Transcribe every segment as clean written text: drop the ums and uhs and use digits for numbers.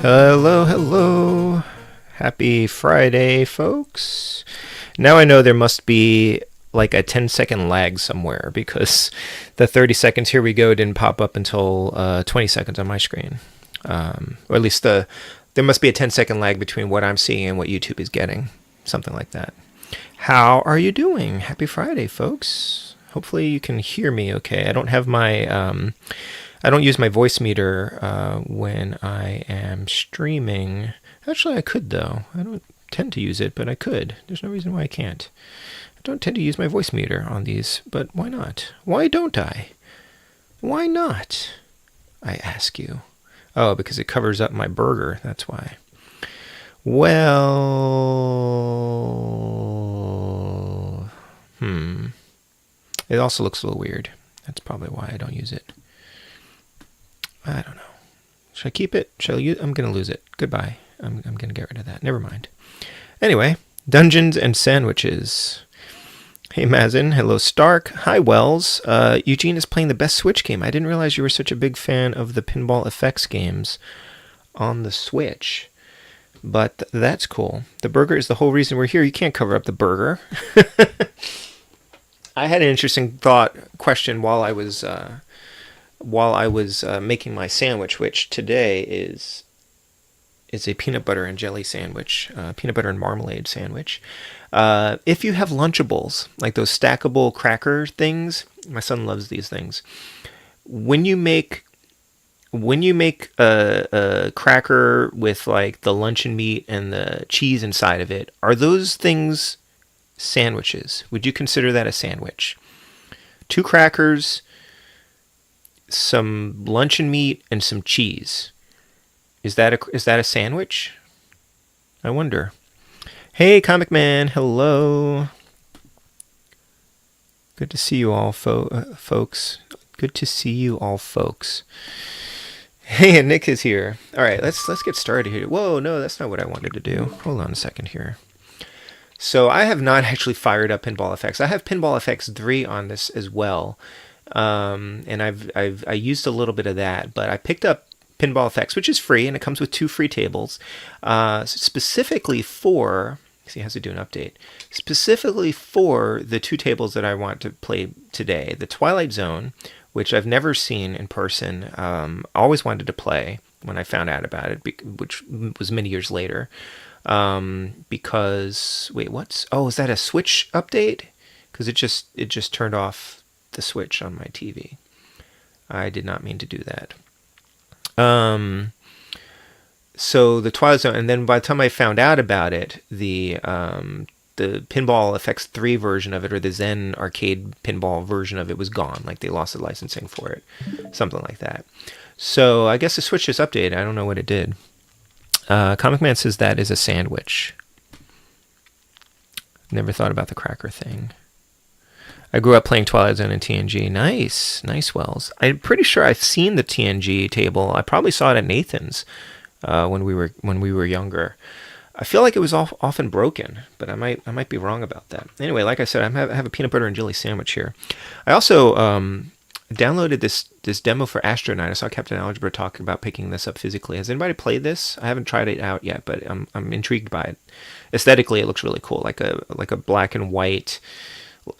Hello, hello. Happy Friday, folks. Now I know there must be like a 10-second lag somewhere because the 30 seconds here we go didn't pop up until 20 seconds on my screen. Or at least there must be a 10-second lag between what I'm seeing and what YouTube is getting. Something like that. How are you doing? Happy Friday, folks. Hopefully you can hear me okay. I don't have my... I don't use my voice meter when I am streaming. Actually, I could, though. I don't tend to use it, but I could. There's no reason why I can't. I don't tend to use my voice meter on these, but why not? Why don't I? Why not? I ask you. Oh, because it covers up my burger. That's why. Well... It also looks a little weird. That's probably why I don't use it. I don't know. Should I keep it? Shall I use? I'm going to lose it. Goodbye. I'm going to get rid of that. Never mind. Anyway, Dungeons and Sandwiches. Hey, Mazin. Hello, Stark. Hi, Wells. Eugene is playing the best Switch game. I didn't realize you were such a big fan of the Pinball Effects games on the Switch. But that's cool. The burger is the whole reason we're here. You can't cover up the burger. I had an interesting question while I was making my sandwich, which today is a peanut butter and jelly sandwich, peanut butter and marmalade sandwich. If you have Lunchables, like those stackable cracker things, my son loves these things. When you make a cracker with like the luncheon meat and the cheese inside of it, are those things sandwiches? Would you consider that a sandwich? 2 crackers, some luncheon meat, and some cheese. Is that a sandwich? I wonder. Hey, Comic Man. Hello. Good to see you all, folks. Good to see you all, folks. Hey, and Nick is here. All right, let's get started here. Whoa, no, that's not what I wanted to do. Hold on a second here. So I have not actually fired up Pinball Effects. I have Pinball Effects 3 on this as well. And I used a little bit of that, but I picked up Pinball Effects, which is free, and it comes with 2 free tables, specifically for, see, it has to do an update, specifically for the 2 tables that I want to play today. The Twilight Zone, which I've never seen in person, always wanted to play when I found out about it, which was many years later, because, wait, is that a Switch update? Because it just turned off the Switch on my TV. I did not mean to do that. So the Twilight Zone, and then by the time I found out about it, the Pinball Effects 3 version of it, or the Zen arcade pinball version of it, was gone. Like they lost the licensing for it, something like that. So I guess the Switch just updated. I don't know what it did. Comic Man says that is a sandwich. Never thought about the cracker thing. I grew up playing Twilight Zone and TNG. Nice, Wells. I'm pretty sure I've seen the TNG table. I probably saw it at Nathan's when we were younger. I feel like it was often broken, but I might be wrong about that. Anyway, like I said, I have a peanut butter and jelly sandwich here. I also downloaded this demo for Astronaut. I saw Captain Algebra talking about picking this up physically. Has anybody played this? I haven't tried it out yet, but I'm intrigued by it. Aesthetically, it looks really cool, like a black and white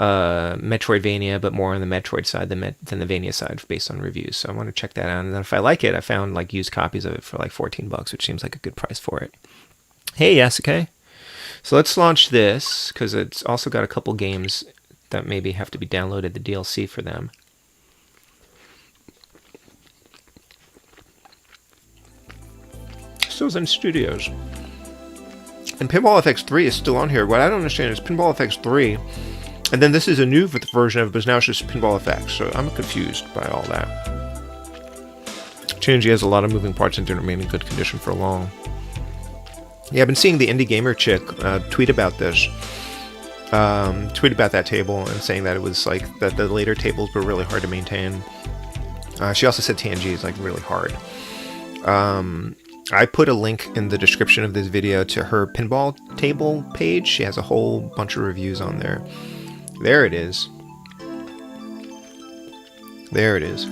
Metroidvania, but more on the Metroid side than the Vania side, based on reviews. So I want to check that out. And then if I like it, I found like used copies of it for like $14, which seems like a good price for it. Hey, Yasuke. So let's launch this, because it's also got a couple games that maybe have to be downloaded, the DLC for them. Still Zen Studios. And Pinball FX 3 is still on here. What I don't understand is Pinball FX 3, and then this is a new version of it, but now it's just Pinball FX. So I'm confused by all that. TNG has a lot of moving parts and didn't remain in good condition for long. Yeah, I've been seeing the Indie Gamer chick tweet about this. Tweet about that table and saying that it was like that the later tables were really hard to maintain. She also said TNG is like really hard. I put a link in the description of this video to her pinball table page. She has a whole bunch of reviews on there. There it is. There it is.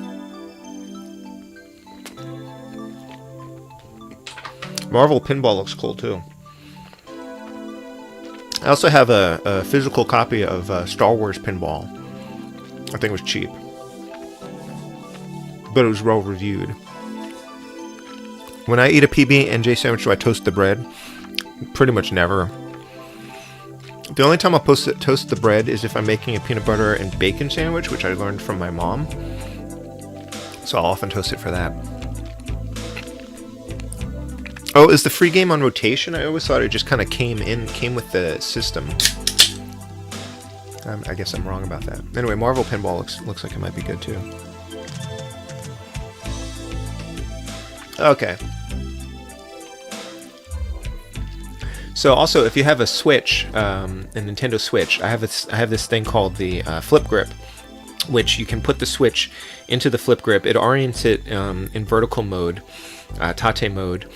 Marvel Pinball looks cool too. I also have a physical copy of Star Wars Pinball. I think it was cheap, but it was well reviewed. When I eat a PB&J sandwich, do I toast the bread? Pretty much never. The only time I'll toast the bread is if I'm making a peanut butter and bacon sandwich, which I learned from my mom. So I'll often toast it for that. Oh, is the free game on rotation? I always thought it just kind of came with the system. I guess I'm wrong about that. Anyway, Marvel Pinball looks like it might be good too. Okay. So also, if you have a Switch, a Nintendo Switch, I have this thing called the Flip Grip, which you can put the Switch into the Flip Grip. It orients it in vertical mode, Tate mode,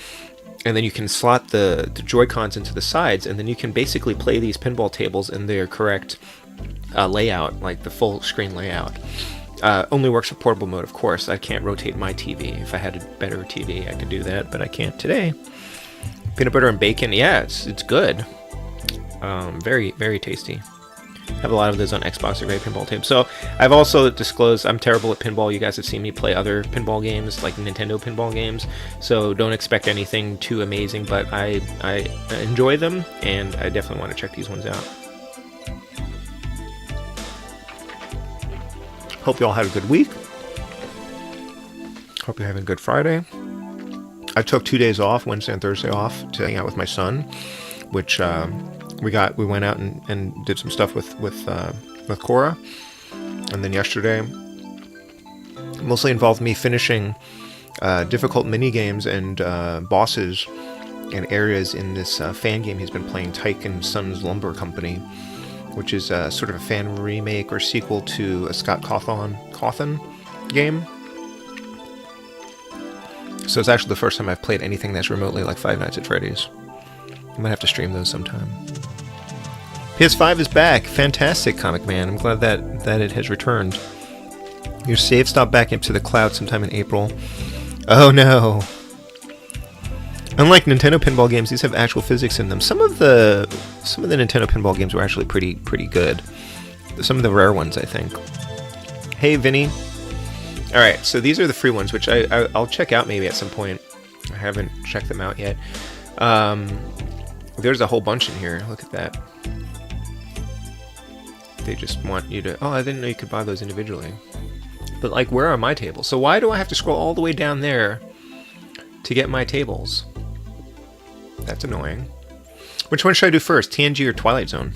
and then you can slot the Joy-Cons into the sides, and then you can basically play these pinball tables in their correct layout, like the full screen layout. Only works for portable mode, of course. I can't rotate my TV. If I had a better TV, I could do that, but I can't today. Peanut butter and bacon, yeah, it's good. Very, very tasty. I have a lot of those on Xbox. They're great pinball tables. So I've also disclosed I'm terrible at pinball. You guys have seen me play other pinball games, like Nintendo pinball games. So don't expect anything too amazing, but I enjoy them, and I definitely want to check these ones out. Hope you all had a good week. Hope you're having a good Friday. I took 2 days off, Wednesday and Thursday off, to hang out with my son, which we went out and did some stuff with Cora. And then yesterday mostly involved me finishing difficult mini games and bosses and areas in this fan game he's been playing, Tyke and Sons Lumber Company, which is sort of a fan remake or sequel to a Scott Cawthon game. So it's actually the first time I've played anything that's remotely like Five Nights at Freddy's. I might have to stream those sometime. PS5 is back. Fantastic, Comic Man. I'm glad that it has returned. Your save stop back into the cloud sometime in April. Oh no. Unlike Nintendo pinball games, these have actual physics in them. Some of the Nintendo pinball games were actually pretty good. Some of the rare ones, I think. Hey, Vinny. All right, so these are the free ones, which I'll check out maybe at some point. I haven't checked them out yet. There's a whole bunch in here. Look at that. They just want you to... Oh, I didn't know you could buy those individually. But, like, where are my tables? So why do I have to scroll all the way down there to get my tables? That's annoying. Which one should I do first, TNG or Twilight Zone?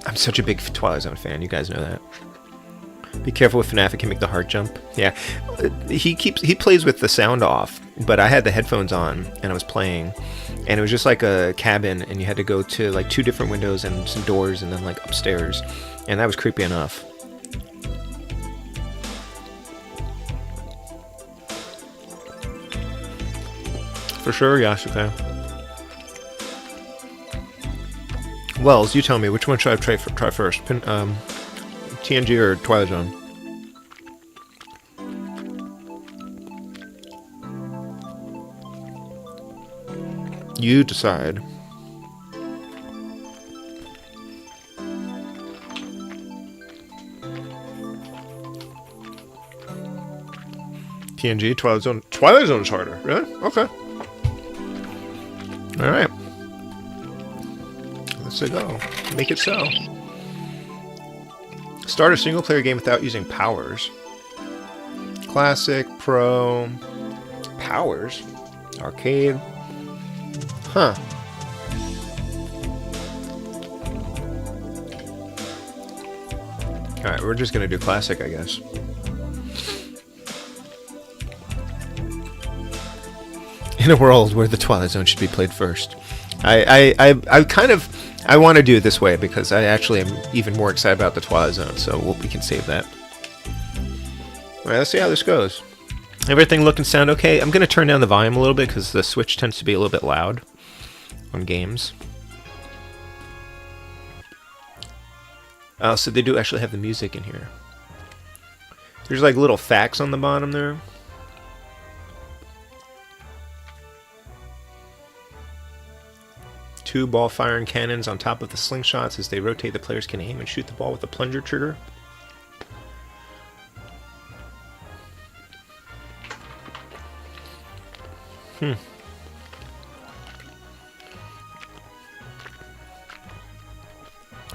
I'm such a big Twilight Zone fan. You guys know that. Be careful with FNAF, it can make the heart jump. Yeah, he plays with the sound off, but I had the headphones on and I was playing, and it was just like a cabin, and you had to go to like 2 different windows and some doors, and then like upstairs, and that was creepy enough. For sure, Yasuke. Wells, you tell me, which one should I try first? TNG or Twilight Zone? You decide. TNG, Twilight Zone. Twilight Zone's harder, really? Okay. Alright. Let's go. Make it so. Start a single-player game without using powers. Classic, Pro, powers, arcade. Huh. Alright, we're just gonna do classic, I guess. In a world where the Twilight Zone should be played first. I want to do it this way because I actually am even more excited about the Twilight Zone, so we can save that. Alright, let's see how this goes. Everything look and sound okay? I'm going to turn down the volume a little bit because the Switch tends to be a little bit loud on games. So they do actually have the music in here. There's like little facts on the bottom there. 2 ball firing cannons on top of the slingshots. As they rotate, the players can aim and shoot the ball with the plunger trigger.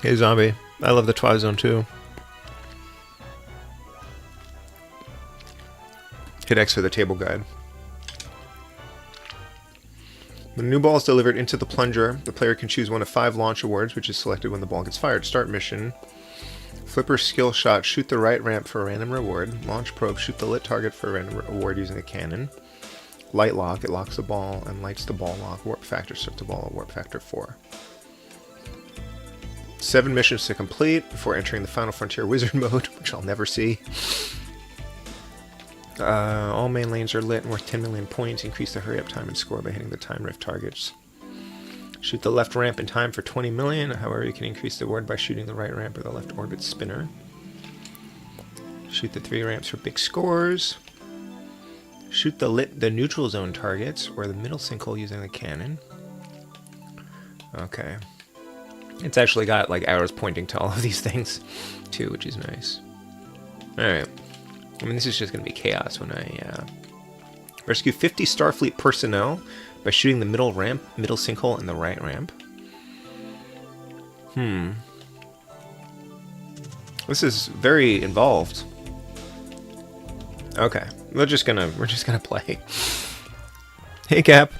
Hey Zombie, I love the Twilight Zone too. Hit X for the table guide. When a new ball is delivered into the plunger, the player can choose one of 5 launch awards, which is selected when the ball gets fired. Start mission. Flipper skill shot, shoot the right ramp for a random reward. Launch probe, shoot the lit target for a random reward using a cannon. Light lock, it locks the ball and lights the ball lock. Warp factor, set the ball at warp factor 4. 7 missions to complete before entering the Final Frontier Wizard mode, which I'll never see. All main lanes are lit and worth 10 million points. Increase the hurry up time and score by hitting the time rift targets. Shoot the left ramp in time for 20 million. However, you can increase the reward by shooting the right ramp or the left orbit spinner. Shoot the 3 ramps for big scores. Shoot the neutral zone targets or the middle sinkhole using the cannon. Okay. It's actually got like arrows pointing to all of these things too, which is nice. Alright. I mean, this is just going to be chaos when I rescue 50 Starfleet personnel by shooting the middle ramp, middle sinkhole, and the right ramp. This is very involved. Okay, we're just gonna play. Hey, Cap.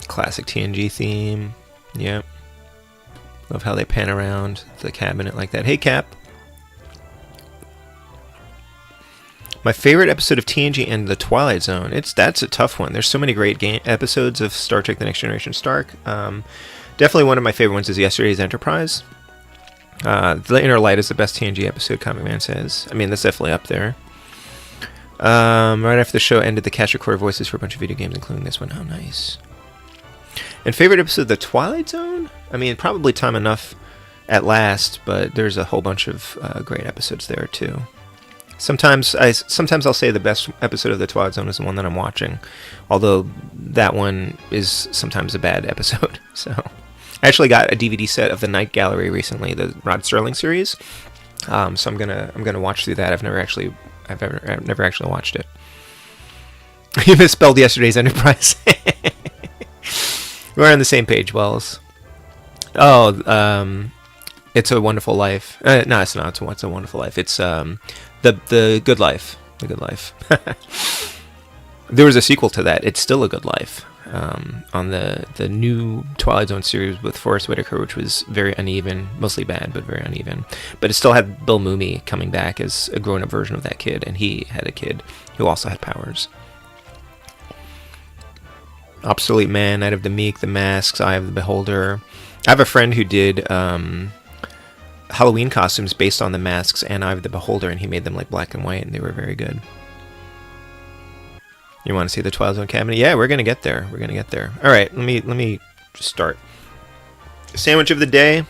Classic TNG theme. Yep. Love how they pan around the cabinet like that. Hey, Cap. My favorite episode of TNG and the Twilight Zone. That's a tough one. There's so many great episodes of Star Trek: The Next Generation Stark. Definitely one of my favorite ones is Yesterday's Enterprise. The Inner Light is the best TNG episode, Comic Man says. I mean, that's definitely up there. Right after the show ended, the cast recorded voices for a bunch of video games, including this one. Oh, nice. And favorite episode of the Twilight Zone? I mean, probably Time Enough at Last, but there's a whole bunch of great episodes there too. Sometimes I'll say the best episode of the Twilight Zone is the one that I'm watching, although that one is sometimes a bad episode. So, I actually got a DVD set of the Night Gallery recently, the Rod Serling series. So I'm gonna watch through that. I've never actually watched it. You misspelled Yesterday's Enterprise. We're on the same page, Wells. Oh, It's a Wonderful Life. No, it's not. It's a Wonderful Life. It's the Good Life. The Good Life. There was a sequel to that. It's Still a Good Life. On the new Twilight Zone series with Forrest Whitaker, which was very uneven, mostly bad, but very uneven. But it still had Bill Mooney coming back as a grown-up version of that kid, and he had a kid who also had powers. Obsolete Man, Night of the Meek, The Masks, Eye of the Beholder. I have a friend who did Halloween costumes based on The Masks and Eye of the Beholder, and he made them like black and white, and they were very good. You want to see the Twilight Zone cabinet? Yeah, we're gonna get there. We're gonna get there. All right, let me just start. Sandwich of the day.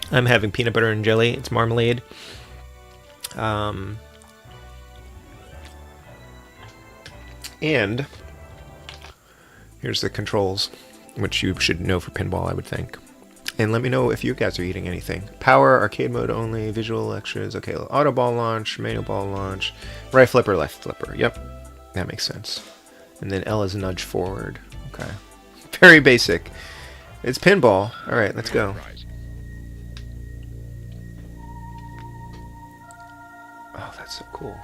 I'm having peanut butter and jelly. It's marmalade. And here's the controls, which you should know for pinball, I would think. And let me know if you guys are eating anything. Power, arcade mode only, visual extras. Okay, auto ball launch, manual ball launch, right flipper, left flipper. Yep, that makes sense. And then L is nudge forward. Okay, very basic. It's pinball. All right, let's go. Oh, that's so cool.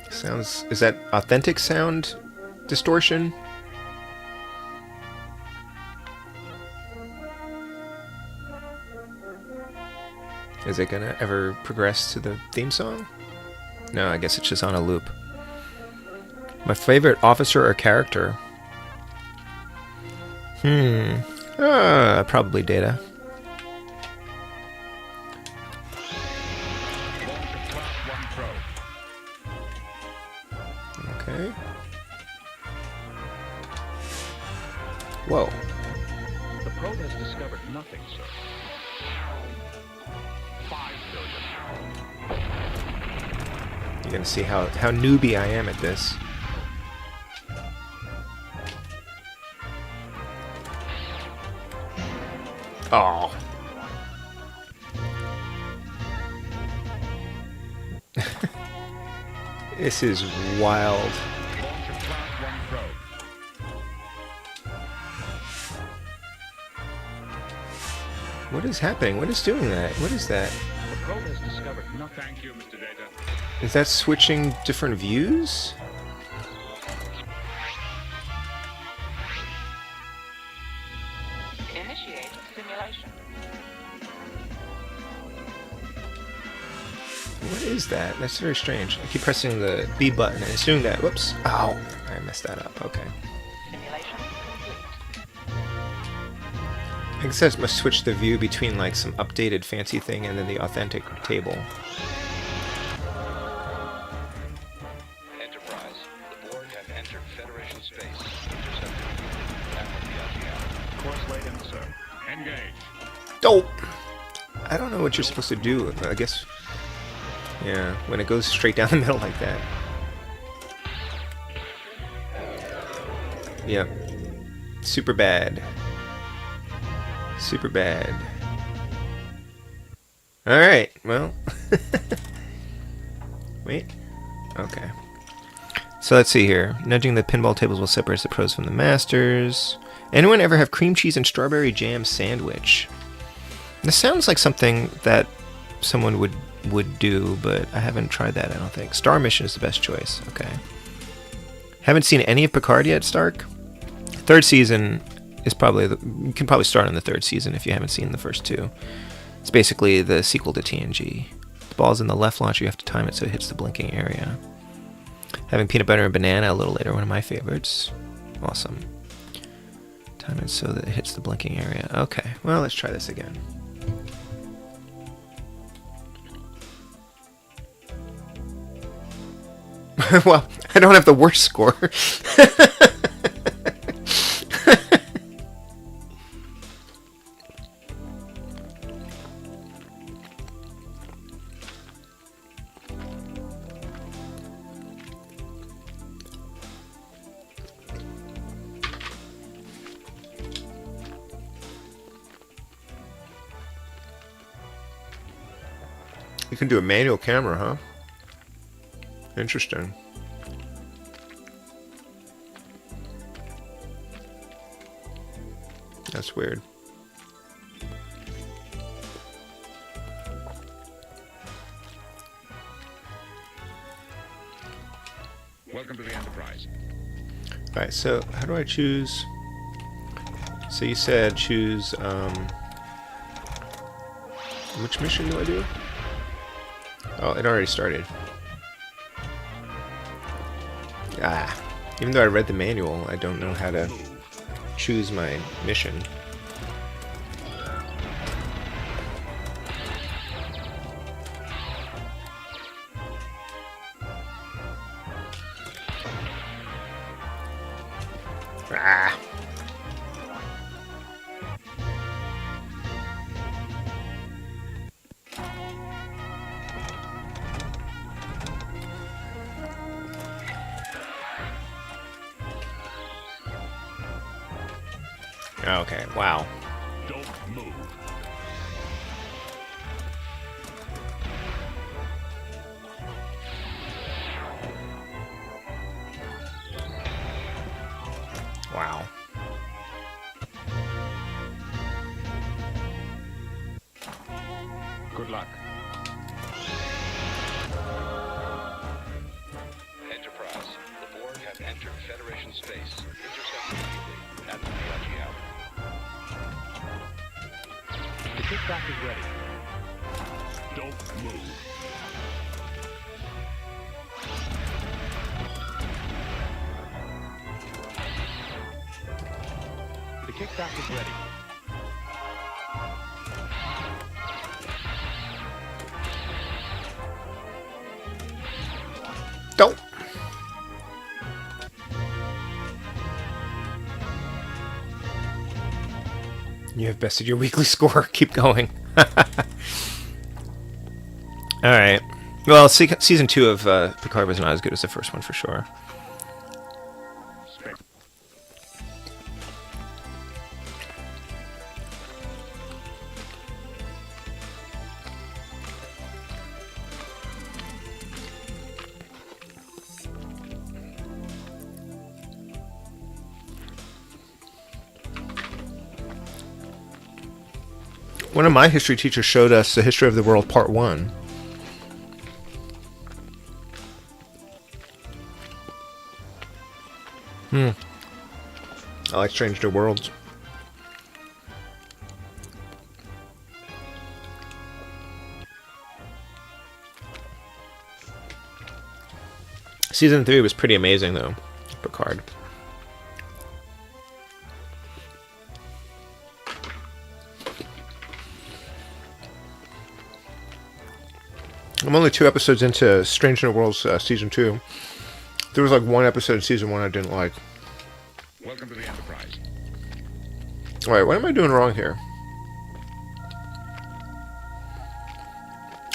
Sounds... Is that authentic sound distortion? Is it gonna ever progress to the theme song? No, I guess it's just on a loop. My favorite officer or character? Probably Data. Okay. Whoa. The probe has discovered nothing, sir. You're gonna see how newbie I am at this. Oh. This is wild. What is happening? What is doing that? What is that? No, thank you, Mr. Data. Is that switching different views? Initiate simulation. What is that? That's very strange. I keep pressing the B button and it's doing that. Whoops. Ow. I messed that up. Okay. Simulation complete. I guess I must switch the view between like some updated fancy thing and then the authentic table. Enterprise, the Borg have entered Federation space. Intercepted. Course laid in, sir. Engage. Oh! I don't know what you're supposed to do. I guess... Yeah, when it goes straight down the middle like that. Yep. Super bad. Super bad. Alright, well. Wait. Okay. So let's see here. Nudging the pinball tables will separate the pros from the masters. Anyone ever have cream cheese and strawberry jam sandwich? This sounds like something that someone would do, but I haven't tried that, I don't think. Star Mission is the best choice. Okay. Haven't seen any of Picard yet, Stark? Third season is probably... you can probably start on the third season if you haven't seen the first two. It's basically the sequel to TNG. The ball's in the left launcher, you have to time it so it hits the blinking area. Having peanut butter and banana a little later, one of my favorites. Awesome. Time it so that it hits the blinking area. Okay, well, let's try this again. Well, I don't have the worst score. You can do a manual camera, huh? Interesting. That's weird. Welcome to the Enterprise. Alright, so how do I choose? So you said choose, which mission do I do? Oh, it already started. Ah, even though I read the manual, I don't know how to choose my mission. Ah. Okay, wow. Don't move. Wow. Good luck. Enterprise, the Borg have entered Federation space. Intercepted immediately at the TNG hour. The kickback is ready. Don't move. The kickback is ready. Don't. You have bested your weekly score. Keep going. Alright. Well, season 2 of Picard was not as good as the first one, for sure. One of my history teachers showed us the history of the world, part 1. I like Strange New Worlds. Season 3 was pretty amazing, though. Picard. I'm only 2 episodes into Strange New Worlds season 2. There was like 1 episode in season 1 I didn't like. Welcome to the Enterprise. Alright, what am I doing wrong here?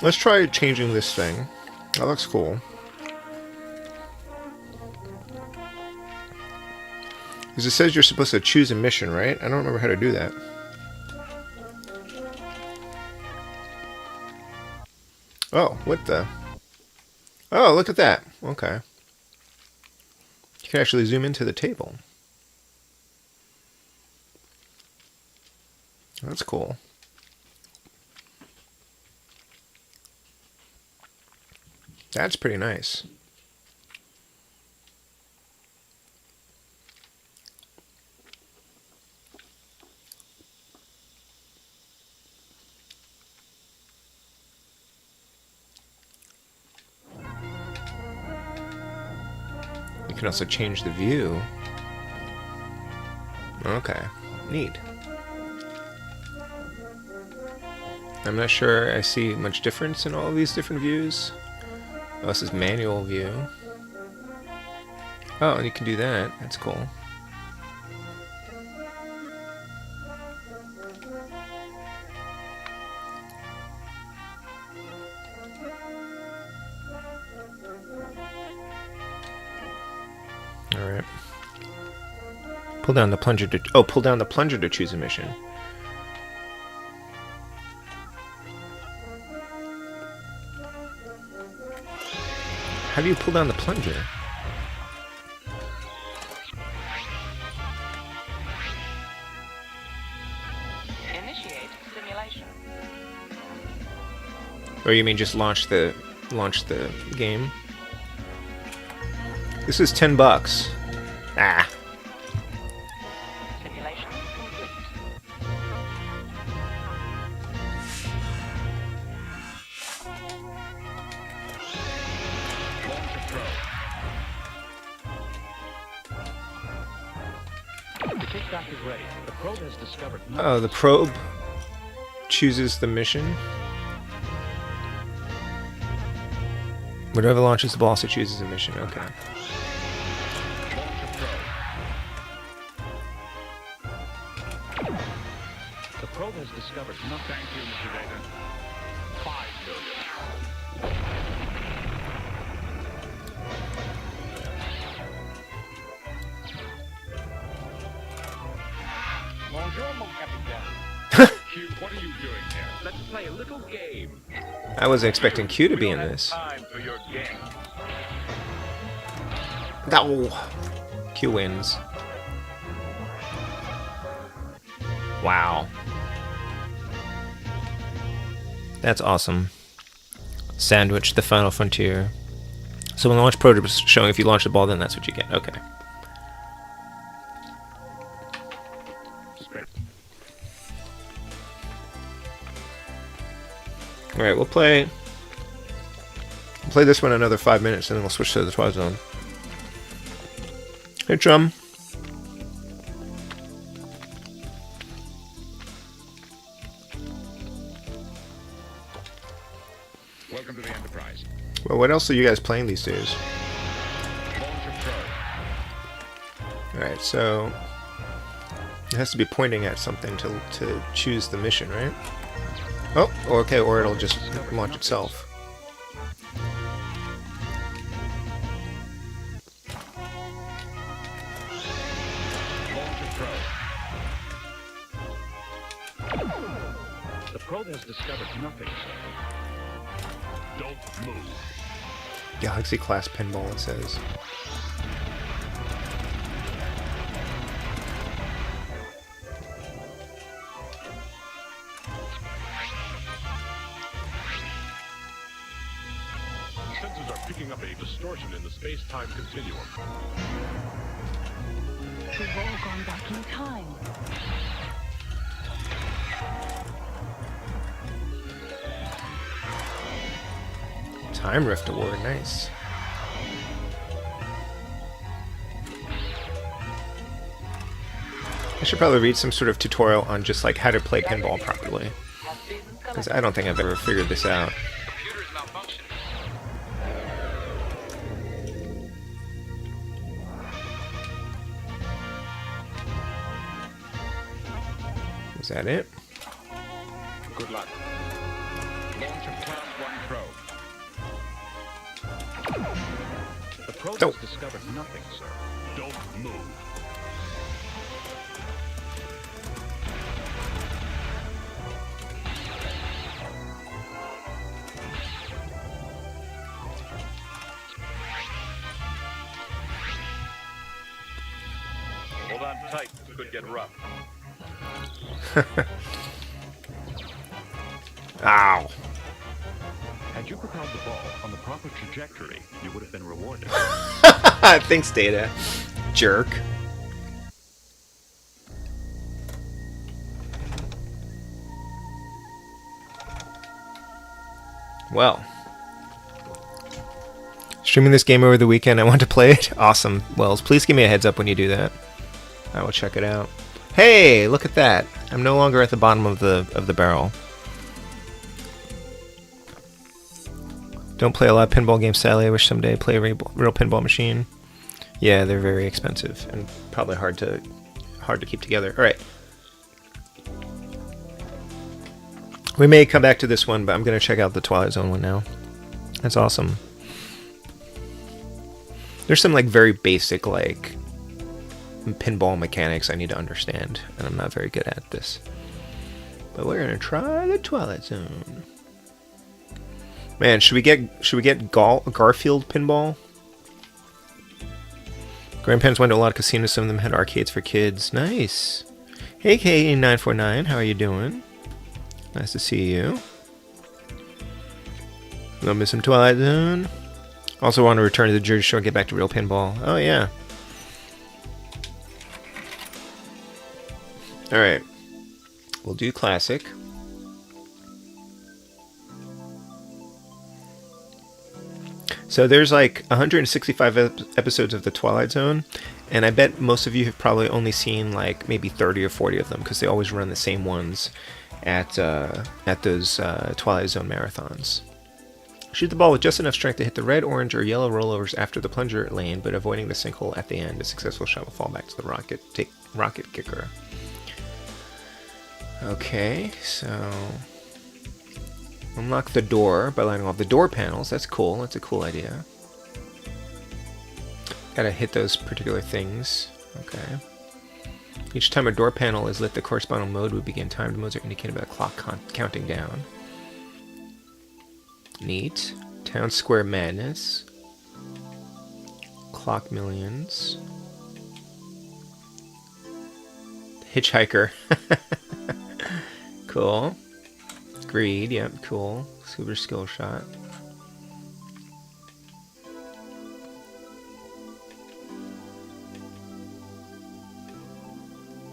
Let's try changing this thing. That looks cool. Because it says you're supposed to choose a mission, right? I don't remember how to do that. Oh, what the? Oh, look at that. Okay. You can actually zoom into the table. That's cool. That's pretty nice. You can also change the view. Okay, neat. I'm not sure I see much difference in all of these different views. Oh, this is manual view. Oh, and you can do that. That's cool. Alright. Pull down the plunger to... Oh, pull down the plunger to choose a mission. How do you pull down the plunger? Initiate simulation. Or you mean just launch the game? This is $10. Ah. Simulation complete. The kickback is ready. The probe has discovered Oh, the probe chooses the mission. Whatever launches the ball, also chooses a mission. Okay. The probe has discovered no. Thank you, Mr. Data. 5 billion. Bonjour, mon capitaine. Q, what are you doing here? Let's play a little game. I wasn't expecting Q to be in this. Time for your game. Oh. Q wins. Wow. That's awesome. Sandwich, the final frontier. So when the launch probe is showing if you launch the ball, then that's what you get. Okay. Alright, we'll play this one another 5 minutes, and then we'll switch to the Twilight Zone. Hey, Chum. Welcome to the Enterprise. Well, what else are you guys playing these days? Launch a probe. Alright, so... It has to be pointing at something to choose the mission, right? Oh, okay, or it'll just launch itself. The probe has discovered nothing, sir. Don't move. Galaxy class pinball, it says. Sensors are picking up a distortion in the space-time continuum. We've all gone back in time. Time Rift Award, nice. I should probably read some sort of tutorial on just like how to play pinball properly, because I don't think I've ever figured this out. Computer's malfunctioning. Is that it? Good luck. Launch of Class 1 probe. The probe Don't. has discovered nothing, sir. Don't move. Hold on tight. This could get rough. Ow! Had you propelled the ball on the proper trajectory, you would have been rewarded. Thanks, Data. Jerk. Well. Streaming this game over the weekend. I want to play it. Awesome. Wells, please give me a heads up when you do that. I will check it out. Hey, look at that. I'm no longer at the bottom of the barrel. Don't play a lot of pinball games, sadly. I wish someday I'd play a real pinball machine. Yeah, they're very expensive and probably hard to keep together. All right. We may come back to this one, but I'm going to check out the Twilight Zone one now. That's awesome. There's some like very basic like pinball mechanics I need to understand, and I'm not very good at this. But we're going to try the Twilight Zone. Man, should we get Garfield pinball? Grandparents went to a lot of casinos. Some of them had arcades for kids. Nice. Hey, K949, how are you doing? Nice to see you. Gonna miss some Twilight Zone. Also want to return to the Jersey Shore and get back to real pinball. Oh yeah. All right. We'll do classic. So there's like 165 episodes of the Twilight Zone, and I bet most of you have probably only seen like maybe 30 or 40 of them, because they always run the same ones at those Twilight Zone marathons. Shoot the ball with just enough strength to hit the red, orange, or yellow rollovers after the plunger lane, but avoiding the sinkhole at the end. A successful shot will fall back to the rocket kicker. Okay, so unlock the door by lighting off the door panels. That's cool. That's a cool idea. Gotta hit those particular things. Okay. Each time a door panel is lit, the corresponding mode would begin. Timed modes are indicated by the clock counting down. Neat. Town Square Madness. Clock Millions. Hitchhiker. Cool. Greed, yep, cool. Super skill shot.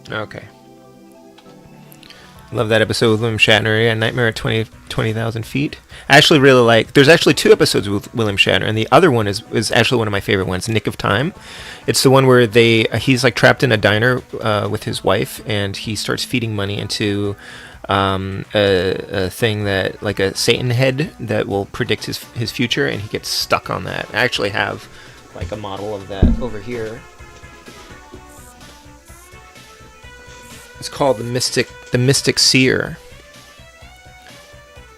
Okay. Love that episode with William Shatner. Yeah, Nightmare at 20,000 feet. I actually really like... There's actually 2 episodes with William Shatner, and the other one is actually one of my favorite ones, Nick of Time. It's the one where he's like trapped in a diner with his wife, and he starts feeding money into a thing that, like a Satan head that will predict his future, and he gets stuck on that. I actually have like a model of that over here. It's called the Mystic Seer.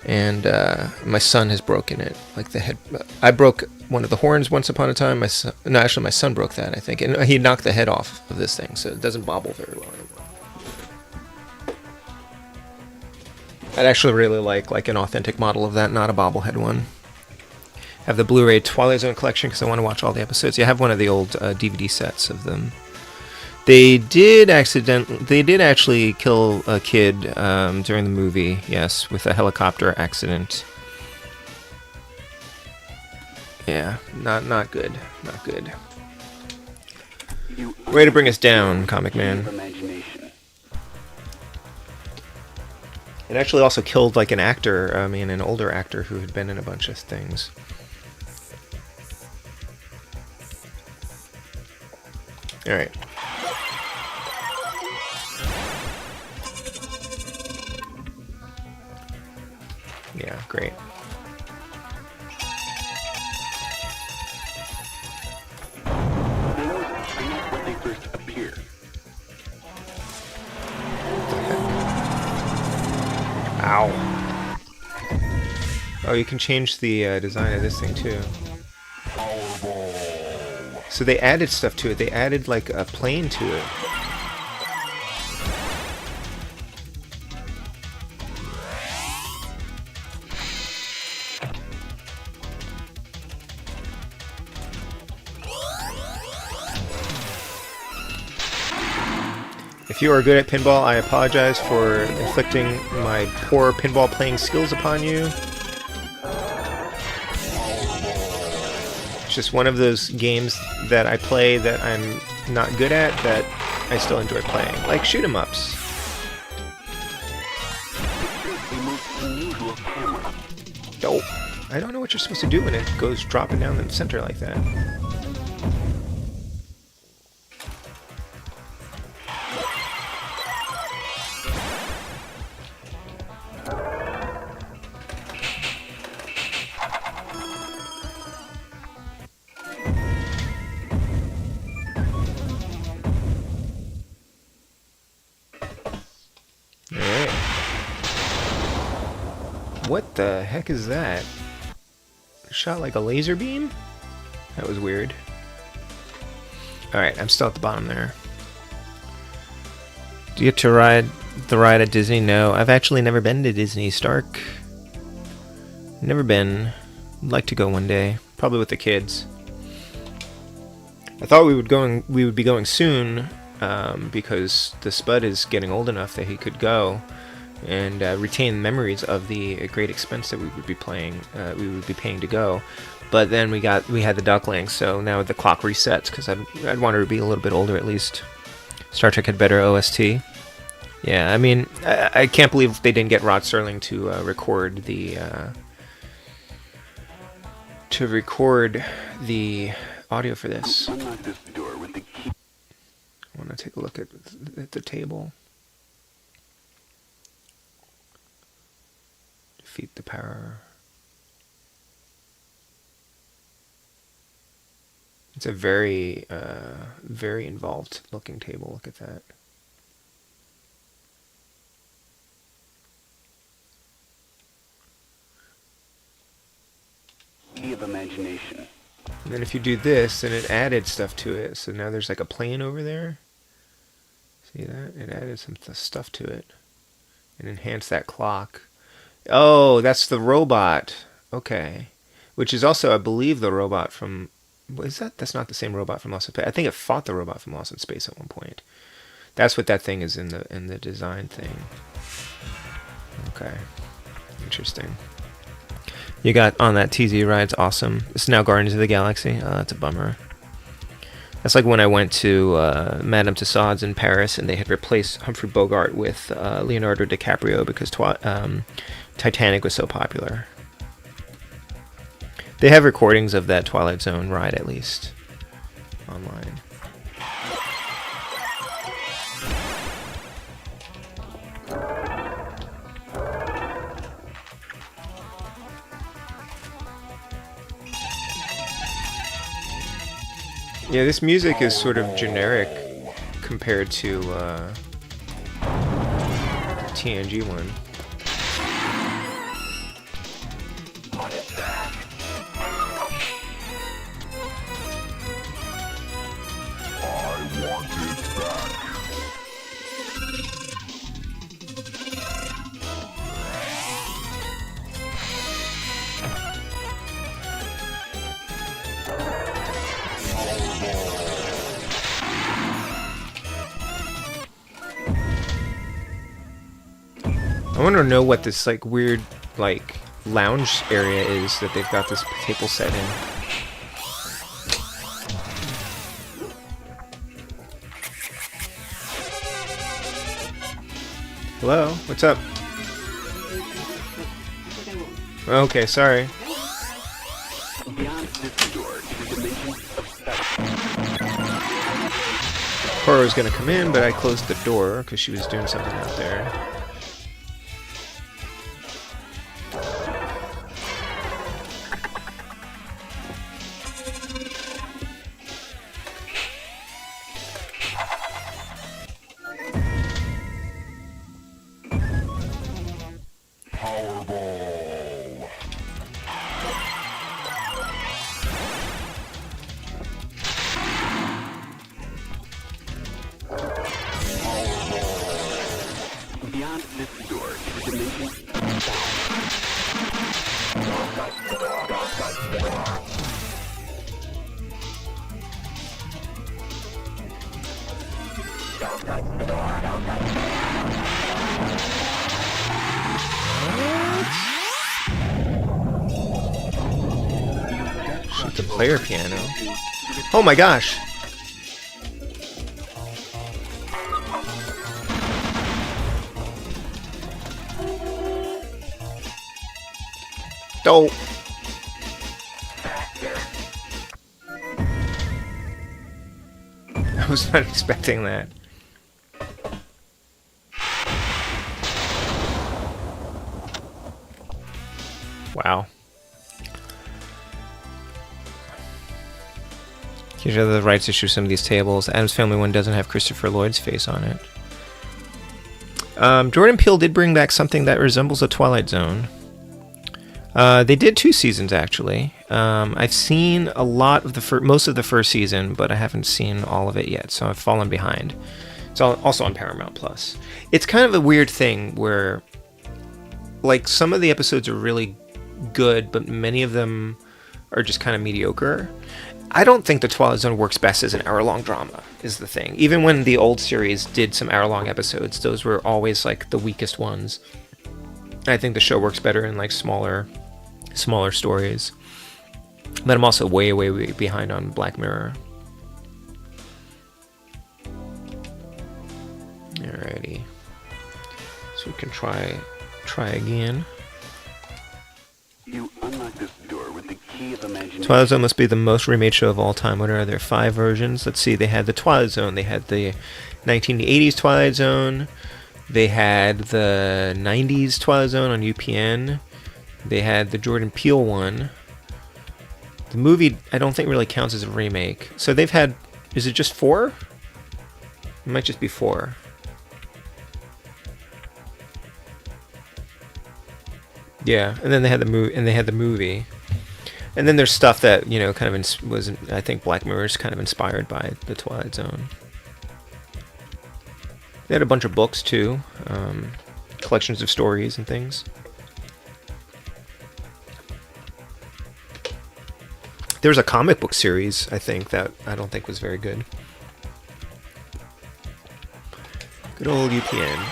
And my son has broken it. Like the head, I broke one of the horns once upon a time. My son broke that, I think, and he knocked the head off of this thing, so it doesn't bobble very well anymore. I'd actually really like an authentic model of that, not a bobblehead one. I have the Blu-ray Twilight Zone collection because I want to watch all the episodes. Yeah, I have one of the old DVD sets of them. They did actually kill a kid during the movie, yes, with a helicopter accident. Yeah, not good, not good. Way to bring us down, Comic Man. It actually also killed like an actor, an older actor who had been in a bunch of things. All right. Yeah, great. When they first appear. Ow. Oh, you can change the design of this thing too. So they added stuff to it. They added like a plane to it. If you are good at pinball, I apologize for inflicting my poor pinball playing skills upon you. It's just one of those games that I play that I'm not good at, that I still enjoy playing. Like shoot 'em ups. Oh, I don't know what you're supposed to do when it goes dropping down the center like that. What the heck is that? Shot like a laser beam? That was weird. Alright, I'm still at the bottom there. Do you get to ride the ride at Disney? No, I've actually never been to Disney, Stark. Never been. I'd like to go one day, probably with the kids. I thought we would be going soon, because the Spud is getting old enough that he could go and retain memories of the great expense that we would be paying to go. But then we had the Ducklings, so now the clock resets because I'd want her to be a little bit older at least. Star Trek had better OST. Yeah, I mean, I can't believe they didn't get Rod Serling to record the audio for this. Unlock this door with the key. I want to take a look at the table. Defeat the power. It's a very, very involved looking table. Look at that. Key of imagination. And then if you do this, then it added stuff to it. So now there's like a plane over there. See that? It added some stuff to it. And enhanced that clock. Oh, that's the robot. Okay. Which is also, I believe, the robot from... Is that? That's not the same robot from Lost in Space. I think it fought the robot from Lost in Space at one point. That's what that thing is in the design thing. Okay. Interesting. You got on that TZ ride. It's awesome. It's now Guardians of the Galaxy. Oh, that's a bummer. That's like when I went to Madame Tussauds in Paris and they had replaced Humphrey Bogart with Leonardo DiCaprio because Titanic was so popular. They have recordings of that Twilight Zone ride, at least, online. Yeah, this music is sort of generic compared to TNG one. I want to know what this like weird like lounge area is that they've got this table set in. Hello, what's up? Okay, sorry. Cora was gonna come in, but I closed the door because she was doing something out there. Beyond this door is a dimension. The player piano. Oh my gosh! Oh! I was not expecting that. Wow. Here's the rights issue some of these tables. Adam's Family one doesn't have Christopher Lloyd's face on it. Jordan Peele did bring back something that resembles a Twilight Zone. They did 2 seasons actually. I've seen a lot of the most of the first season, but I haven't seen all of it yet, so I've fallen behind. It's also on Paramount Plus. It's kind of a weird thing where, like, some of the episodes are really good, but many of them are just kind of mediocre. I don't think the Twilight Zone works best as an hour-long drama, is the thing. Even when the old series did some hour-long episodes, those were always like the weakest ones. I think the show works better in like smaller stories. But I'm also way behind on Black Mirror. Alrighty. So we can try again. You unlock this door with the key of imagination. Twilight Zone must be the most remade show of all time. What are there? 5 versions? Let's see. They had the Twilight Zone. They had the 1980s Twilight Zone. They had the 90s Twilight Zone on UPN. They had the Jordan Peele one. The movie, I don't think really counts as a remake. So they've had... Is it just 4? It might just be 4. Yeah, and then they had the movie, and then there's stuff that kind of was I think Black Mirror is kind of inspired by the Twilight Zone. They had a bunch of books too, collections of stories and things. There was a comic book series I think that I don't think was very good. Good old UPN.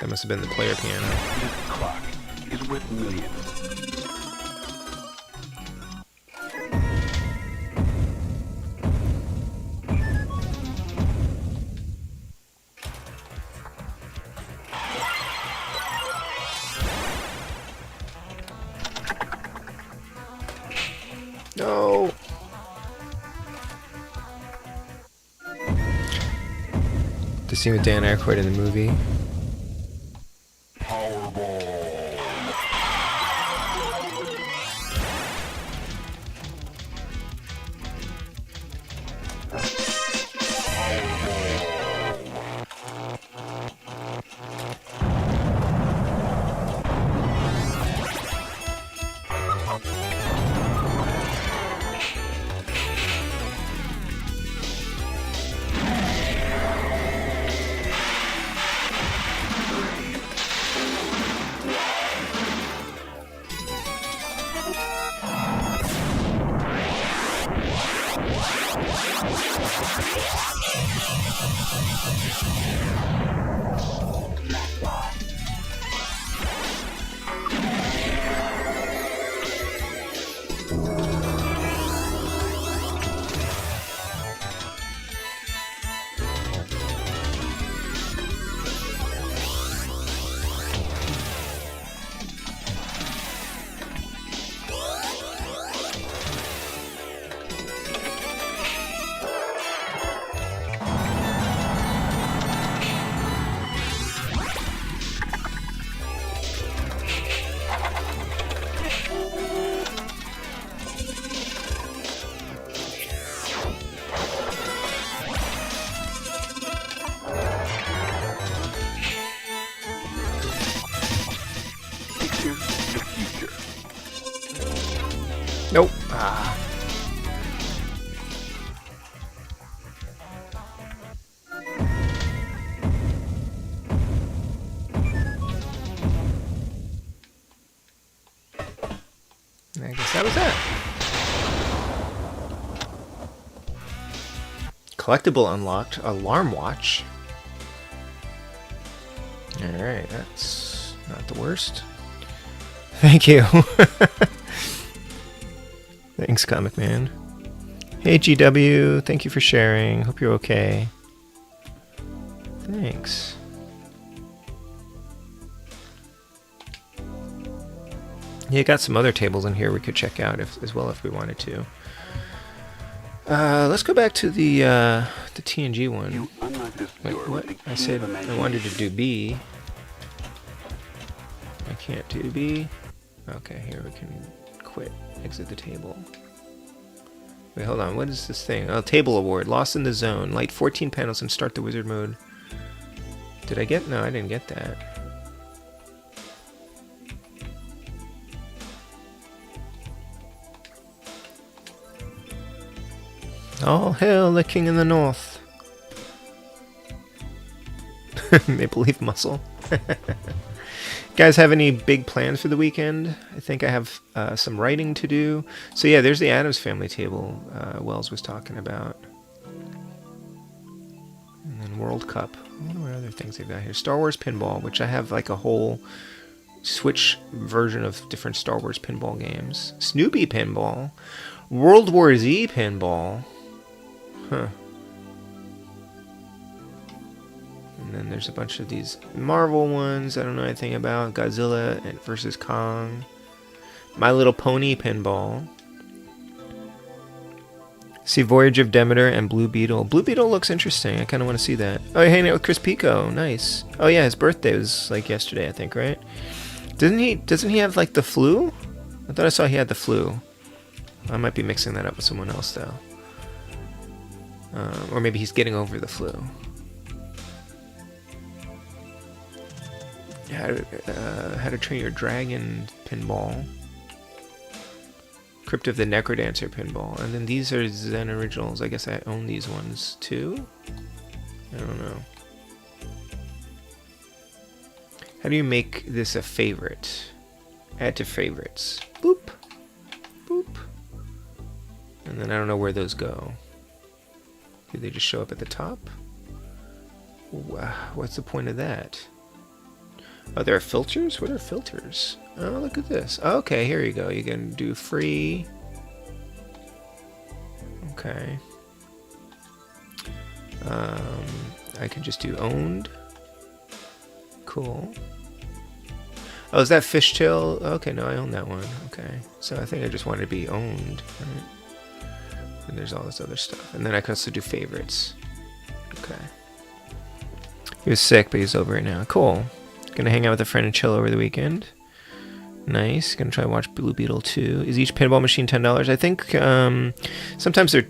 That must have been the player piano. This clock is worth millions. No. To see with Dan Aykroyd in the movie. Picture the future. Nope. Ah. I guess that was that. Collectible unlocked. Alarm watch. Alright, that's not the worst. Thank you. Thanks, Comic Man. Hey, GW. Thank you for sharing. Hope you're okay. Thanks. Yeah, got some other tables in here we could check out as well if we wanted to. Let's go back to the TNG one. You unlock this Wait, door what? with the I key said of I imagination. wanted to do B. I can't do B. Okay, here we can quit. Exit the table. Wait, hold on. What is this thing? Oh, table award. Lost in the zone. Light 14 panels and start the wizard mode. Did I get? No, I didn't get that. All hail the king in the north. Maple Leaf Muscle. Guys have any big plans for the weekend? I think I have some writing to do. So yeah, there's the Addams Family table Wells was talking about. And then World Cup. I wonder what other things they've got here. Star Wars Pinball, which I have like a whole Switch version of different Star Wars pinball games. Snoopy Pinball. World War Z Pinball. Huh. And then there's a bunch of these Marvel ones I don't know anything about. Godzilla versus Kong. My Little Pony Pinball. See Voyage of Demeter and Blue Beetle. Blue Beetle looks interesting. I kind of want to see that. Oh, you're hanging out with Chris Pico. Nice. Oh yeah, his birthday was like yesterday, I think, right? Doesn't he have like the flu? I thought I saw he had the flu. I might be mixing that up with someone else though. Or maybe he's getting over the flu. How to Train Your Dragon Pinball. Crypt of the Necrodancer Pinball. And then these are Zen Originals. I guess I own these ones too? I don't know. How do you make this a favorite? Add to favorites. Boop. Boop. And then I don't know where those go. Do they just show up at the top? What's the point of that? Oh, there are filters? What are filters? Oh, look at this. Okay, here you go. You can do free. Okay. I can just do owned. Cool. Oh, is that fishtail? Okay, no, I own that one. Okay. So I think I just wanted to be owned. Right? And there's all this other stuff. And then I can also do favorites. Okay. He was sick, but he's over right now. Cool. Gonna hang out with a friend and chill over the weekend. Nice. Gonna try to watch Blue Beetle 2. Is each pinball machine $10? I think sometimes they're...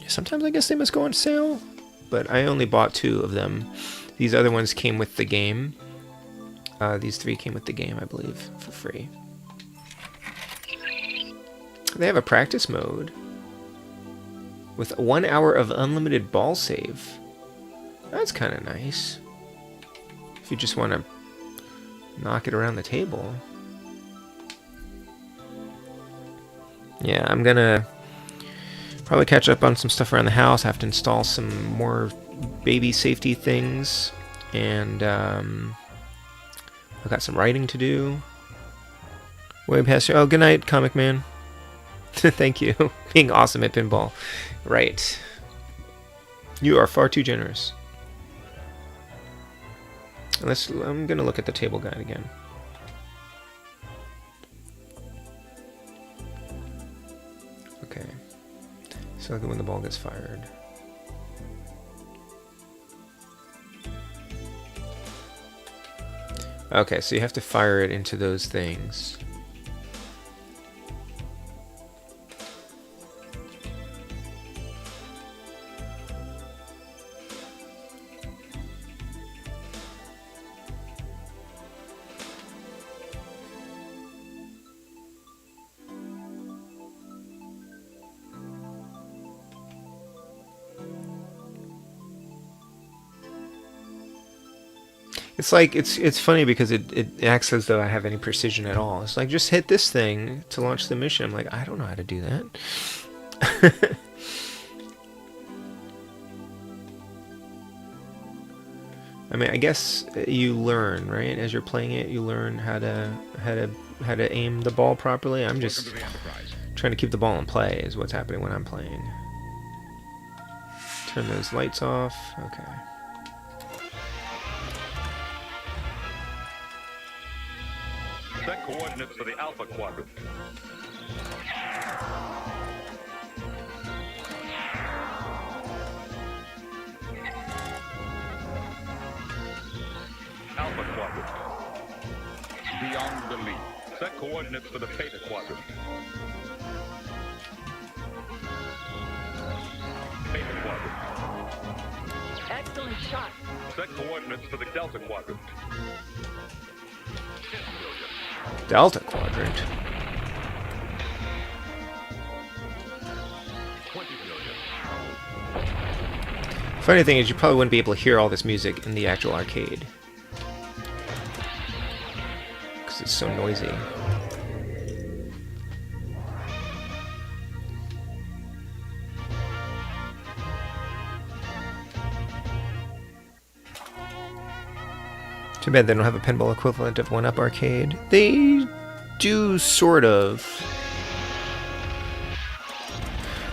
Sometimes I guess they must go on sale. But I only bought 2 of them. These other ones came with the game. These 3 came with the game, I believe, for free. They have a practice mode. With 1 hour of unlimited ball save. That's kind of nice. If you just want to knock it around the table. Yeah, I'm gonna Probably catch up on some stuff around the house. Have to install some more baby safety things. And I've got some writing to do. Way past your... Oh, good night, Comic Man. Thank you. Being awesome at pinball. Right. You are far too generous. I'm going to look at the table guide again. Okay. So look at when the ball gets fired. Okay, so you have to fire it into those things. It's like, it's funny because it acts as though I have any precision at all. It's like, just hit this thing to launch the mission. I'm like, I don't know how to do that. I mean, I guess you learn, right? As you're playing it, you learn how to aim the ball properly. I'm just trying to keep the ball in play is what's happening when I'm playing. Turn those lights off. Okay. Set coordinates for the Alpha Quadrant. Alpha Quadrant. Beyond belief. Set coordinates for the Beta Quadrant. Beta Quadrant. Excellent shot. Set coordinates for the Delta Quadrant. Delta Quadrant. 20 million. Funny thing is, you probably wouldn't be able to hear all this music in the actual arcade. Because it's so noisy. Too bad they don't have a pinball equivalent of 1-Up Arcade. They do, sort of.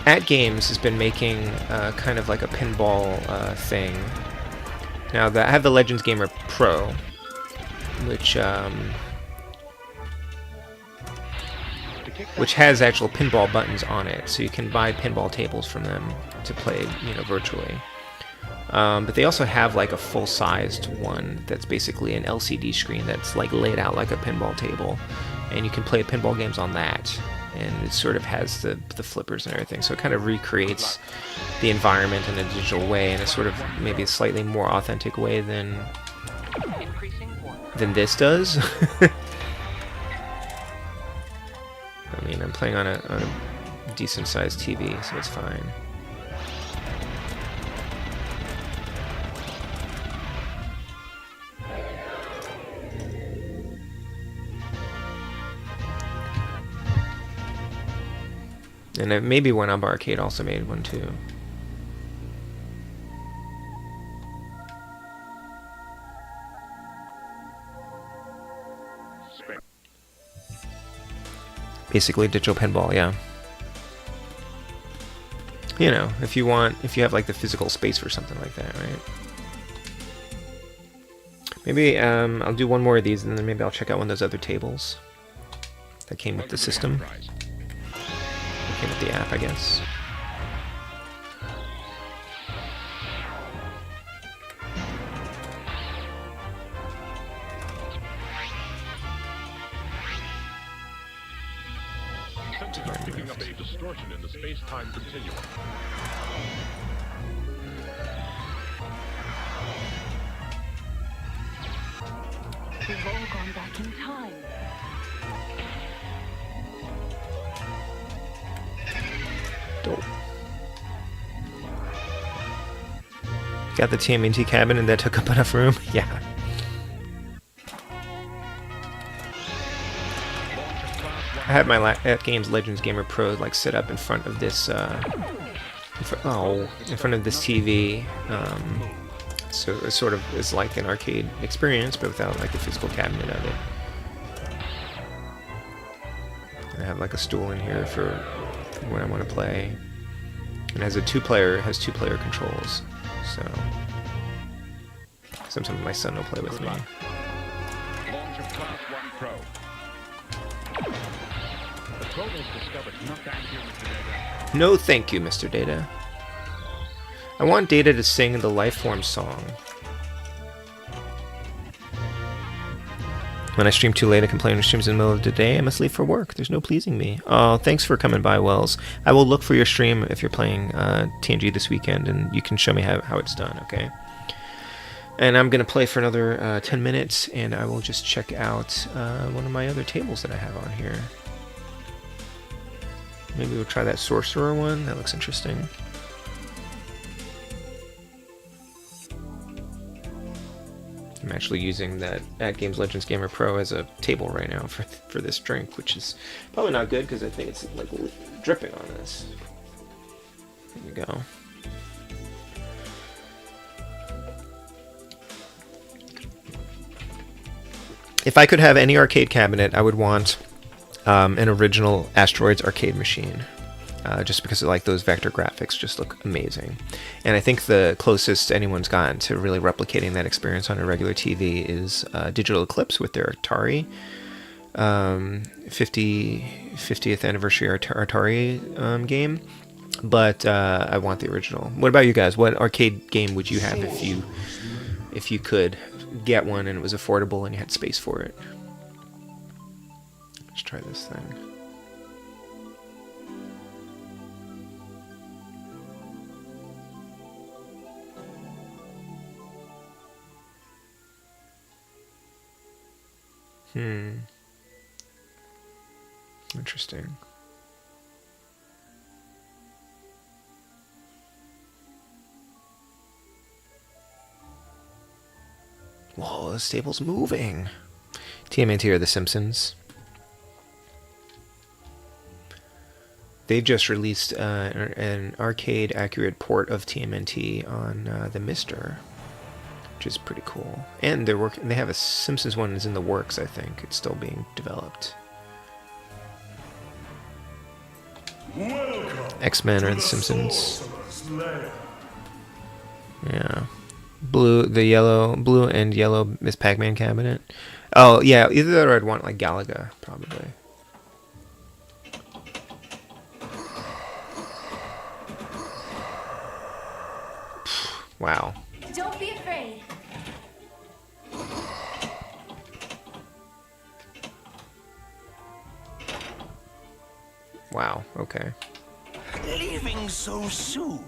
At Games has been making kind of like a pinball thing. Now, I have the Legends Gamer Pro, which has actual pinball buttons on it, so you can buy pinball tables from them to play, virtually. But they also have like a full-sized one that's basically an LCD screen that's like laid out like a pinball table, and you can play pinball games on that. And it sort of has the flippers and everything, so it kind of recreates the environment in a digital way, in a sort of maybe a slightly more authentic way than this does. I mean, I'm playing on a decent-sized TV, so it's fine. And maybe 1-Up Arcade also made one too. Basically digital pinball, yeah. If you have like the physical space for something like that, right? Maybe I'll do one more of these, and then maybe I'll check out one of those other tables that came with the system. Came with the app, I guess. Sensors are picking up a distortion in the space-time continuum. We've all gone back in time. Dope. Got the TMNT cabin and that took up enough room? Yeah. I had my At Games Legends Gamer Pro like set up in front of this in front of this TV. So it sort of is like an arcade experience, but without like the physical cabinet of it. I have like a stool in here for when I want to play. And has two player controls. So sometimes my son will play with me. Launch of Class 1 Pro. The probe has discovered no thank you, Mr. Data. No thank you, Mr. Data. I want Data to sing the Lifeform song. When I stream too late, I complain when streams in the middle of the day. I must leave for work. There's no pleasing me. Oh, thanks for coming by, Wells. I will look for your stream if you're playing TNG this weekend, and you can show me how it's done, okay? And I'm going to play for another 10 minutes, and I will just check out one of my other tables that I have on here. Maybe we'll try that Sorcerer one. That looks interesting. I'm actually using that At Games Legends Gamer Pro as a table right now for this drink, which is probably not good because I think it's like dripping on this. There we go. If I could have any arcade cabinet, I would want an original Asteroids arcade machine. Just because like those vector graphics just look amazing. And I think the closest anyone's gotten to really replicating that experience on a regular TV is Digital Eclipse with their Atari 50th anniversary Atari game. But I want the original. What about you guys? What arcade game would you have if you could get one and it was affordable and you had space for it? Let's try this thing. Interesting. Whoa, this table's moving. TMNT or The Simpsons. They just released an arcade-accurate port of TMNT on the Mister, which is pretty cool. And they're working. They have a Simpsons one is in the works. I think it's still being developed. X-Men or The Simpsons. Yeah. Blue and yellow Miss Pac-Man cabinet. Oh yeah, either that or I'd want like Galaga probably. Wow. Don't be afraid. Wow. Okay. Leaving so soon?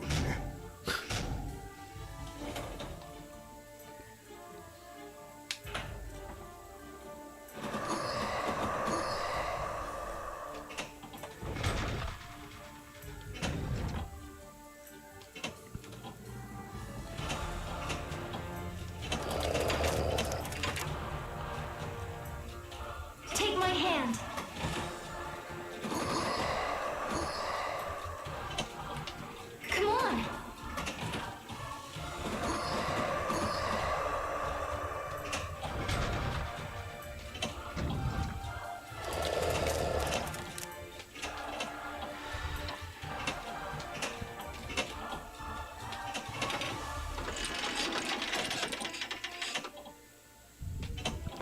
Take my hand. Come on.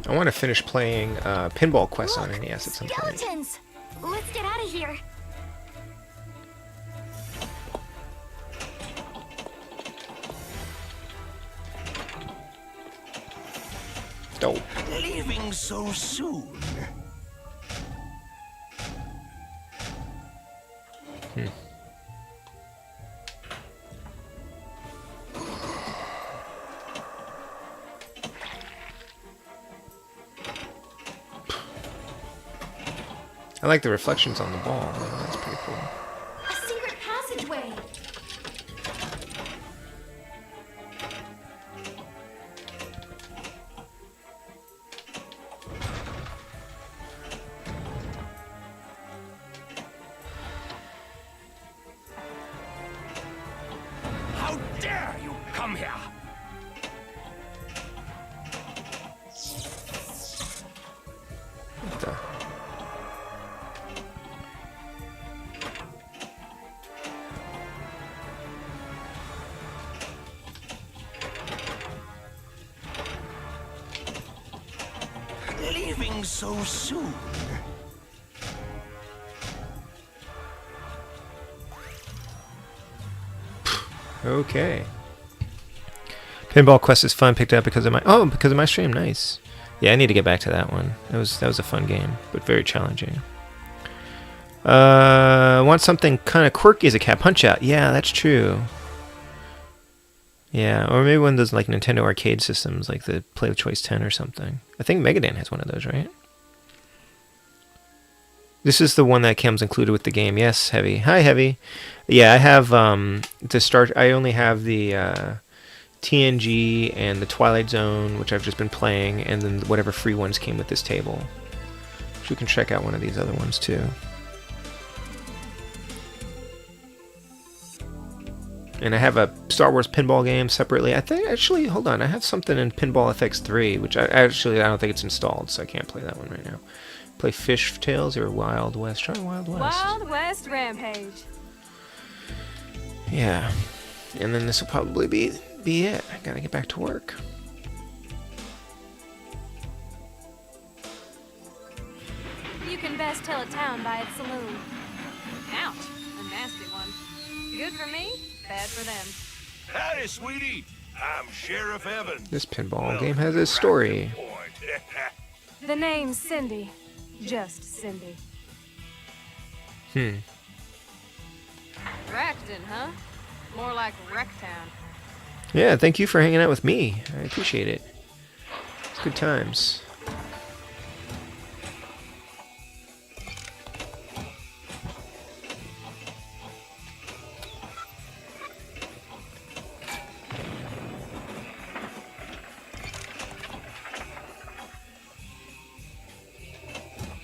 I want to finish playing Pinball Quest on NES at some point. Skeletons. Let's get out of here. Oh. Leaving so soon? I like the reflections on the ball. That's pretty cool. A secret passageway. you? Come here. What the? Leaving so soon. Okay. Pinball Quest is fun. Picked up because of my stream. Nice. Yeah, I need to get back to that one. That was a fun game, but very challenging. Want something kind of quirky as a cat punch out? Yeah, that's true. Yeah, or maybe one of those like Nintendo arcade systems, like the Play with Choice 10 or something. I think Megadan has one of those, right? This is the one that comes included with the game. Yes, Heavy. Hi, Heavy. Yeah, I have to start. I only have the TNG and the Twilight Zone, which I've just been playing, and then whatever free ones came with this table. So we can check out one of these other ones too. And I have a Star Wars pinball game separately. I think actually, hold on, I have something in Pinball FX 3, which I don't think it's installed, so I can't play that one right now. Play Fish Tales or Wild West. Try Wild West. Wild West Rampage. Yeah, and then this will probably be it. I gotta get back to work. You can best tell a town by its saloon. Ouch, a nasty one. Good for me, bad for them. Howdy, sweetie. I'm Sheriff Evans. This pinball game has a story. The name's Cindy. Just Cindy. Hmm. Rackton, huh? More like Wrecktown. Yeah, thank you for hanging out with me. I appreciate it. It's good times.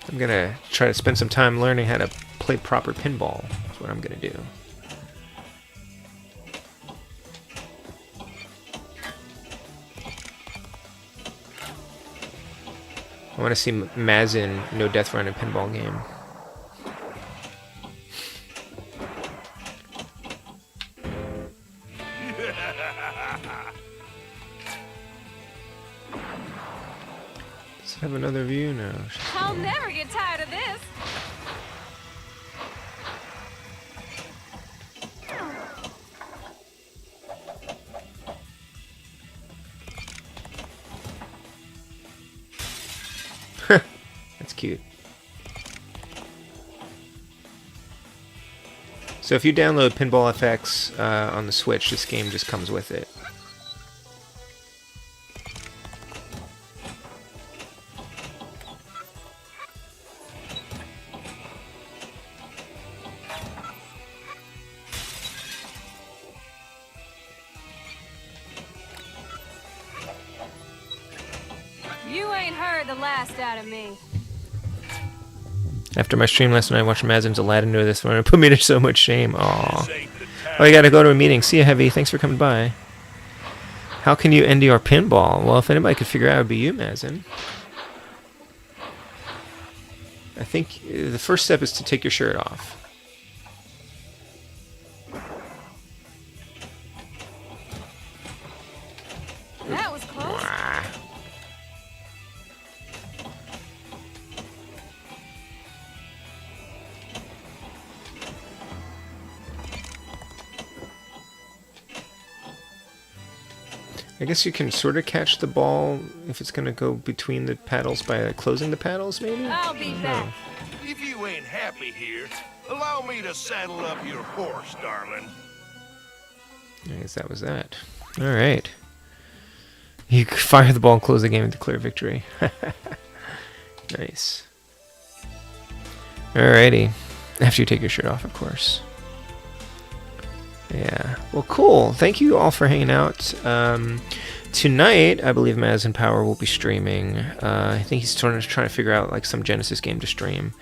I'm gonna try to spend some time learning how to play proper pinball. That's what I'm gonna do. I want to see Mazin No Death Run in pinball game. Let's have another view now. I'll never get tired of this. That's cute. So if you download Pinball FX on the Switch, this game just comes with it. You ain't heard the last out of me. After my stream last night, I watched Mazin's Aladdin do this one. It put me to so much shame. Aw. Oh, you gotta go to a meeting. See you, Heavy. Thanks for coming by. How can you end your pinball? Well, if anybody could figure out, it would be you, Mazin. I think the first step is to take your shirt off. That was close. Mwah. I guess you can sort of catch the ball if it's going to go between the paddles by closing the paddles, maybe? I'll be back. If you ain't happy here, allow me to saddle up your horse, darling. I guess that was that. Alright. You fire the ball and close the game and declare victory. Nice. Alrighty. After you take your shirt off, of course. Yeah. Well, cool. Thank you all for hanging out. Tonight, I believe Mazin Power will be streaming. I think he's trying to figure out like some Genesis game to stream.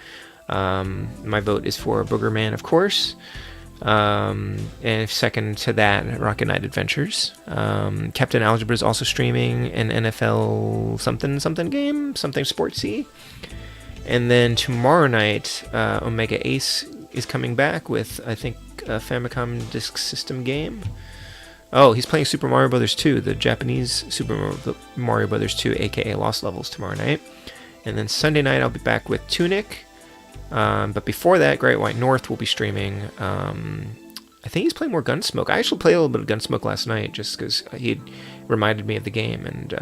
My vote is for Booger Man, of course. And second to that, Rocket Knight Adventures. Captain Algebra is also streaming an NFL something game, something sportsy. And then tomorrow night, Omega Ace is coming back with, I think, a Famicom Disk System game. Oh, he's playing Super Mario Bros. 2, the Japanese Super Mario Bros. 2, aka Lost Levels, tomorrow night. And then Sunday night, I'll be back with Tunic. But before that, Great White North will be streaming. I think he's playing more Gunsmoke. I actually played a little bit of Gunsmoke last night just because he reminded me of the game, and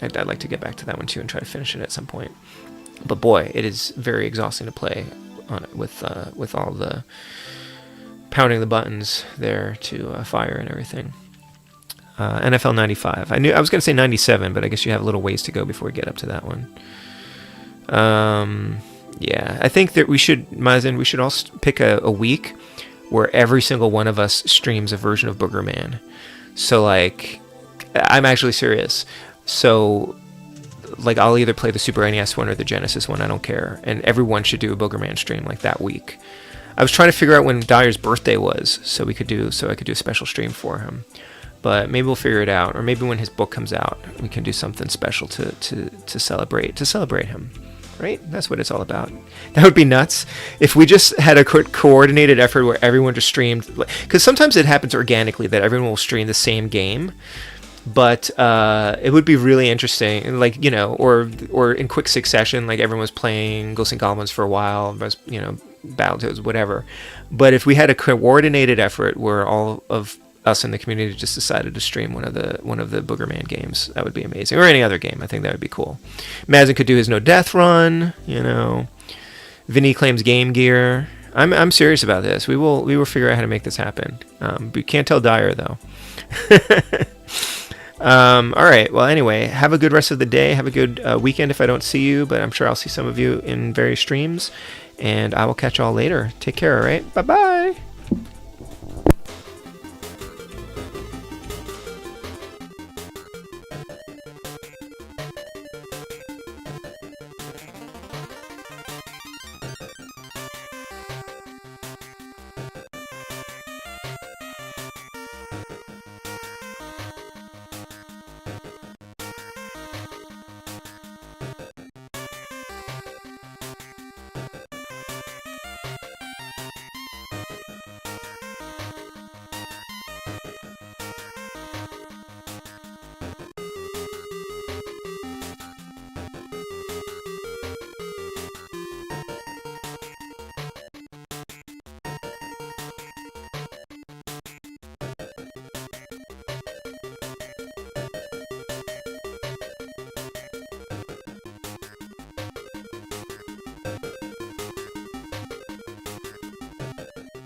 I'd like to get back to that one too and try to finish it at some point. But boy, it is very exhausting to play on it with all the pounding the buttons there to fire and everything. NFL 95. I was going to say 97, but I guess you have a little ways to go before we get up to that one. Yeah, I think that we should, Mazen, we should all pick a week where every single one of us streams a version of Booger Man. So, like, I'm actually serious. So, like, I'll either play the Super NES one or the Genesis one, I don't care. And everyone should do a Booger Man stream, like, that week. I was trying to figure out when Dyer's birthday was, so I could do a special stream for him. But maybe we'll figure it out, or maybe when his book comes out, we can do something special to celebrate him. Right? That's what it's all about. That would be nuts if we just had a coordinated effort where everyone just streamed. Because sometimes it happens organically that everyone will stream the same game, but it would be really interesting, like, you know, or in quick succession, like everyone was playing Ghosts and Goblins for a while, you know, Battletoads, whatever. But if we had a coordinated effort where all of us in the community just decided to stream one of the Booger Man games, that would be amazing. Or any other game, I think that would be cool. Mazen could do his No Death run, you know. Vinny claims Game Gear. I'm serious about this. We will figure out how to make this happen. We can't tell Dyer though. All right. Well, anyway, have a good rest of the day. Have a good weekend if I don't see you, but I'm sure I'll see some of you in various streams. And I will catch y'all later. Take care. All right. Bye bye.